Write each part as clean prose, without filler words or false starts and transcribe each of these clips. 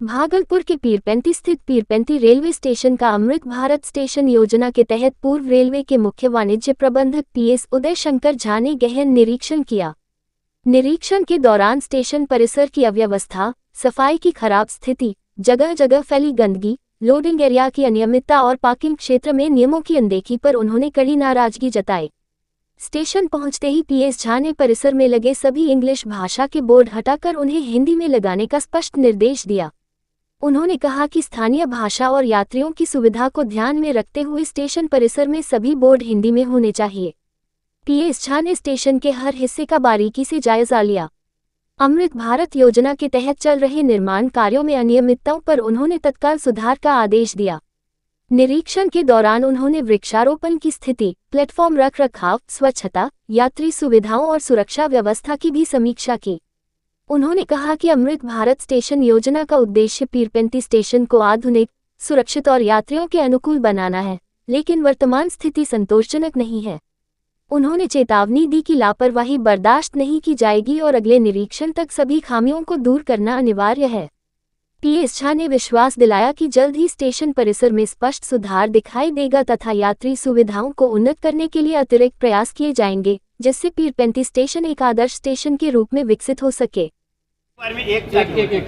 भागलपुर के पीरपेंती स्थित Pirpainti railway station का अमृत भारत स्टेशन योजना के तहत पूर्व रेलवे के मुख्य वाणिज्य प्रबंधक पीएस उदय शंकर झा ने गहन निरीक्षण किया। निरीक्षण के दौरान स्टेशन परिसर की अव्यवस्था, सफाई की खराब स्थिति, जगह जगह फैली गंदगी, लोडिंग एरिया की अनियमितता और पार्किंग क्षेत्र में नियमों की अनदेखी पर उन्होंने कड़ी नाराजगी जताई। स्टेशन पहुंचते ही पीएस झा ने परिसर में लगे सभी इंग्लिश भाषा के बोर्ड हटाकर उन्हें हिंदी में लगाने का स्पष्ट निर्देश दिया। उन्होंने कहा कि स्थानीय भाषा और यात्रियों की सुविधा को ध्यान में रखते हुए स्टेशन परिसर में सभी बोर्ड हिंदी में होने चाहिए। पीएस झा ने स्टेशन के हर हिस्से का बारीकी से जायजा लिया। अमृत भारत योजना के तहत चल रहे निर्माण कार्यों में अनियमितताओं पर उन्होंने तत्काल सुधार का आदेश दिया। निरीक्षण के दौरान उन्होंने वृक्षारोपण की स्थिति, प्लेटफॉर्म रखरखाव, स्वच्छता, यात्री सुविधाओं और सुरक्षा व्यवस्था की भी समीक्षा की। उन्होंने कहा कि अमृत भारत स्टेशन योजना का उद्देश्य पीरपेंती स्टेशन को आधुनिक, सुरक्षित और यात्रियों के अनुकूल बनाना है, लेकिन वर्तमान स्थिति संतोषजनक नहीं है। उन्होंने चेतावनी दी कि लापरवाही बर्दाश्त नहीं की जाएगी और अगले निरीक्षण तक सभी खामियों को दूर करना अनिवार्य है। पीएस झा ने विश्वास दिलाया कि जल्द ही स्टेशन परिसर में स्पष्ट सुधार दिखाई देगा तथा यात्री सुविधाओं को उन्नत करने के लिए अतिरिक्त प्रयास किए जाएंगे, जिससे पीरपेंती स्टेशन एक आदर्श स्टेशन के रूप में विकसित हो सके। एक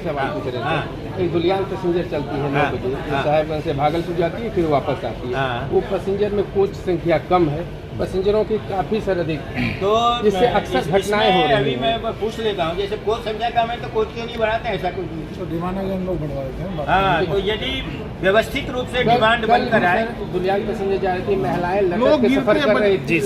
सवाल पूछ रहे थे। एक दुलियान पैसेंजर चलती है 9 बजे, साहेबगंज से भागलपुर जाती है, फिर वापस आती है। वो पैसेंजर में कोच संख्या कम है, पैसेंजरों की काफी सर्वाधिक, तो जिससे अक्सर घटनाएं हो रही हैं। अभी मैं पूछ लेता हूँ, जैसे कोच संख्या कम है तो कोच क्यों नहीं बढ़ाते, ऐसा कुछ तो डिमांड हम लोग बढ़वा देते हैं। हाँ, तो यदि व्यवस्थित रूप से डिमांड बंद कराए। दुलियान पैसेंजर जा रही थी, महिलाएं लटक के सफर कर रही थी,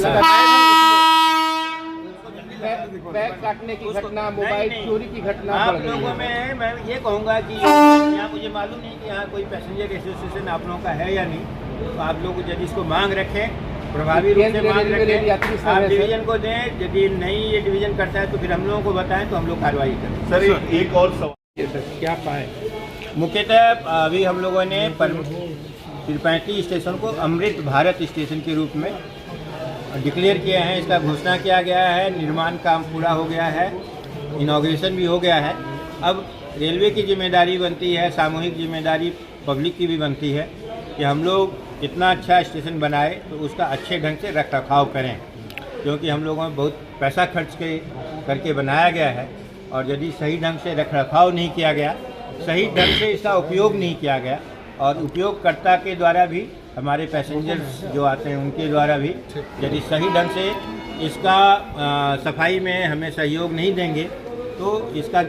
बैग काटने की घटना, मोबाइल चोरी की घटना बढ़ गई। आप लोगों में मैं ये कहूँगा कि यहाँ मुझे मालूम नहीं कि यहाँ कोई पैसेंजर एसोसिएशन आप लोगों का है या नहीं, तो आप लोग यदि इसको मांग रखें, प्रभावी रूप से मांग रखें, आप डिवीजन को दें। यदि नहीं ये डिवीजन करता है तो फिर हम लोगों को बताएं तो हम लोग कार्रवाई करें। सर एक और सवाल, क्या पाए? मुख्यतः अभी हम लोगों ने पीरपेंती स्टेशन को अमृत भारत स्टेशन के रूप में डिक्लेयर किया है। इसका घोषणा किया गया है, निर्माण काम पूरा हो गया है, इनॉग्रेशन भी हो गया है। अब रेलवे की जिम्मेदारी बनती है, सामूहिक जिम्मेदारी पब्लिक की भी बनती है कि हम लोग इतना अच्छा स्टेशन बनाए तो उसका अच्छे ढंग से रख रखाव करें, क्योंकि हम लोगों ने बहुत पैसा खर्च करके बनाया गया है और यदि सही ढंग से रख रखाव नहीं किया गया, सही ढंग से इसका उपयोग नहीं किया गया और उपयोगकर्ता के द्वारा भी, हमारे पैसेंजर्स जो आते हैं उनके द्वारा भी यदि सही ढंग से इसका सफाई में हमें सहयोग नहीं देंगे तो इसका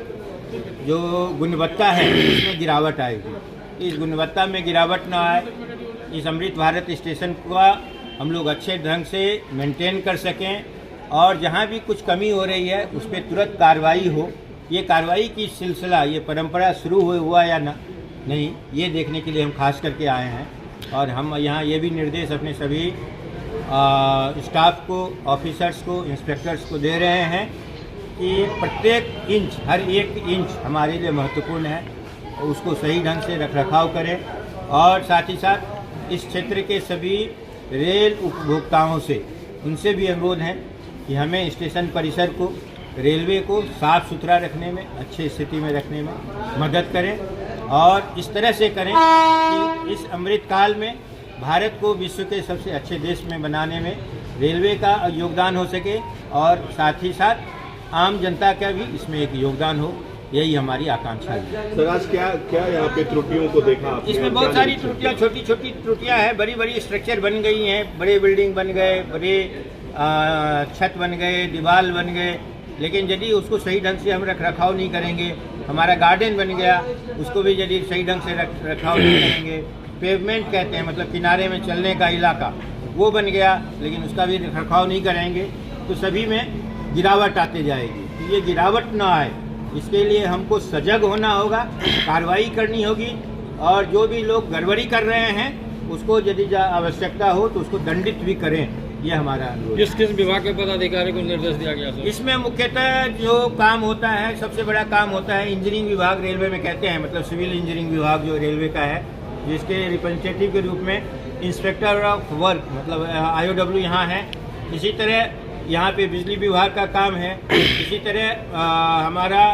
जो गुणवत्ता है इसमें गिरावट आएगी। इस गुणवत्ता में गिरावट ना आए, इस अमृत भारत स्टेशन का हम लोग अच्छे ढंग से मेंटेन कर सकें और जहाँ भी कुछ कमी हो रही है उस पर तुरंत कार्रवाई हो। ये कार्रवाई की सिलसिला, ये परंपरा शुरू हुआ या नहीं, ये देखने के लिए हम खास करके आए हैं। और हम यहाँ ये भी निर्देश अपने सभी स्टाफ को, ऑफिसर्स को, इंस्पेक्टर्स को दे रहे हैं कि प्रत्येक इंच, हर एक इंच हमारे लिए महत्वपूर्ण है, उसको सही ढंग से रखरखाव करें। और साथ ही साथ इस क्षेत्र के सभी रेल उपभोक्ताओं से, उनसे भी अनुरोध है कि हमें स्टेशन परिसर को, रेलवे को साफ़ सुथरा रखने में, अच्छी स्थिति में रखने में मदद करें और इस तरह से करें कि इस अमृत काल में भारत को विश्व के सबसे अच्छे देश में बनाने में रेलवे का योगदान हो सके और साथ ही साथ आम जनता का भी इसमें एक योगदान हो। यही हमारी आकांक्षा है। सर आज क्या यहाँ पे त्रुटियों को देखा आपने? इसमें बहुत सारी त्रुटियाँ, छोटी छोटी त्रुटियाँ हैं, बड़ी बड़ी स्ट्रक्चर बन गई हैं, बड़े बिल्डिंग बन गए, बड़े छत बन गए, दीवार बन गए, लेकिन यदि उसको सही ढंग से हम रखरखाव नहीं करेंगे, हमारा गार्डन बन गया, उसको भी यदि सही ढंग से रखरखाव नहीं करेंगे, पेवमेंट कहते हैं मतलब किनारे में चलने का इलाका, वो बन गया, लेकिन उसका भी रखरखाव नहीं करेंगे तो सभी में गिरावट आते जाएगी। तो ये गिरावट ना आए, इसके लिए हमको सजग होना होगा, कार्रवाई करनी होगी और जो भी लोग गड़बड़ी कर रहे हैं उसको यदि आवश्यकता हो तो उसको दंडित भी करें। ये हमारा अनुरोध। किस विभाग के पदाधिकारी को निर्देश दिया गया सर? इसमें मुख्यतः जो काम होता है, सबसे बड़ा काम होता है इंजीनियरिंग विभाग, रेलवे में कहते हैं, मतलब सिविल इंजीनियरिंग विभाग जो रेलवे का है, जिसके रिप्रेजेंटेटिव के रूप में इंस्पेक्टर ऑफ वर्क मतलब IOW यहाँ है। इसी तरह यहाँ पे बिजली विभाग का काम है। इसी तरह हमारा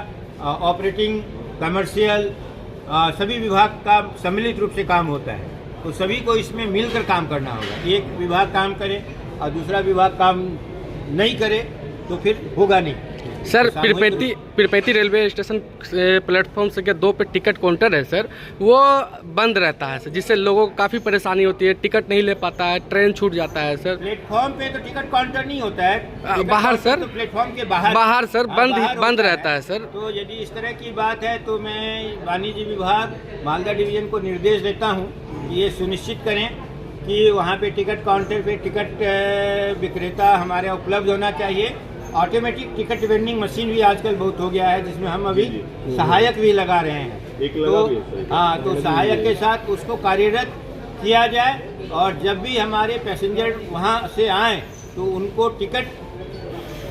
ऑपरेटिंग, कमर्शियल, सभी विभाग का सम्मिलित रूप से काम होता है, तो सभी को इसमें मिलकर काम करना होगा। एक विभाग काम करे और दूसरा विभाग काम नहीं करे तो फिर होगा नहीं। सर सामूहिक पीरपैंती रेलवे स्टेशन प्लेटफॉर्म संख्या 2 पे टिकट काउंटर है सर, वो बंद रहता है सर, जिससे लोगों को काफ़ी परेशानी होती है, टिकट नहीं ले पाता है, ट्रेन छूट जाता है सर। प्लेटफॉर्म पे तो टिकट काउंटर नहीं होता है, बाहर सर, तो प्लेटफॉर्म के बाहर सर बंद रहता है सर। तो यदि इस तरह की बात है तो मैं वाणिज्य विभाग मालदा डिवीजन को निर्देश देता हूँ कि ये सुनिश्चित करें कि वहाँ पे टिकट काउंटर पे टिकट विक्रेता हमारे उपलब्ध होना चाहिए। ऑटोमेटिक टिकट वेंडिंग मशीन भी आजकल बहुत हो गया है, जिसमें हम अभी सहायक भी लगा रहे हैं। तो सहायक के साथ उसको कार्यरत किया जाए और जब भी हमारे पैसेंजर वहाँ से आए तो उनको टिकट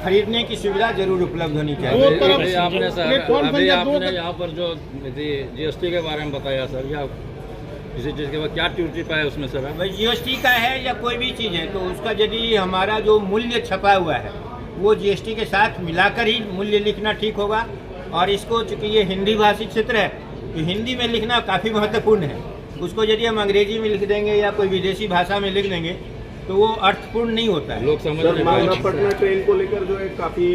खरीदने की सुविधा जरूर उपलब्ध होनी चाहिए। आपने यहाँ पर जो GST के बारे में बताया सर, या किसी चीज़ के बाद क्या टिप है उसमें सर? भाई GST का है या कोई भी चीज़ है तो उसका यदि हमारा जो मूल्य छपा हुआ है वो GST के साथ मिलाकर ही मूल्य लिखना ठीक होगा। और इसको चूँकि ये हिंदी भाषी क्षेत्र है तो हिंदी में लिखना काफ़ी महत्वपूर्ण है। उसको यदि हम अंग्रेजी में लिख देंगे या कोई विदेशी भाषा में लिख देंगे तो वो अर्थपूर्ण नहीं होता है। लोग समझ पटना ट्रेन को लेकर जो है काफ़ी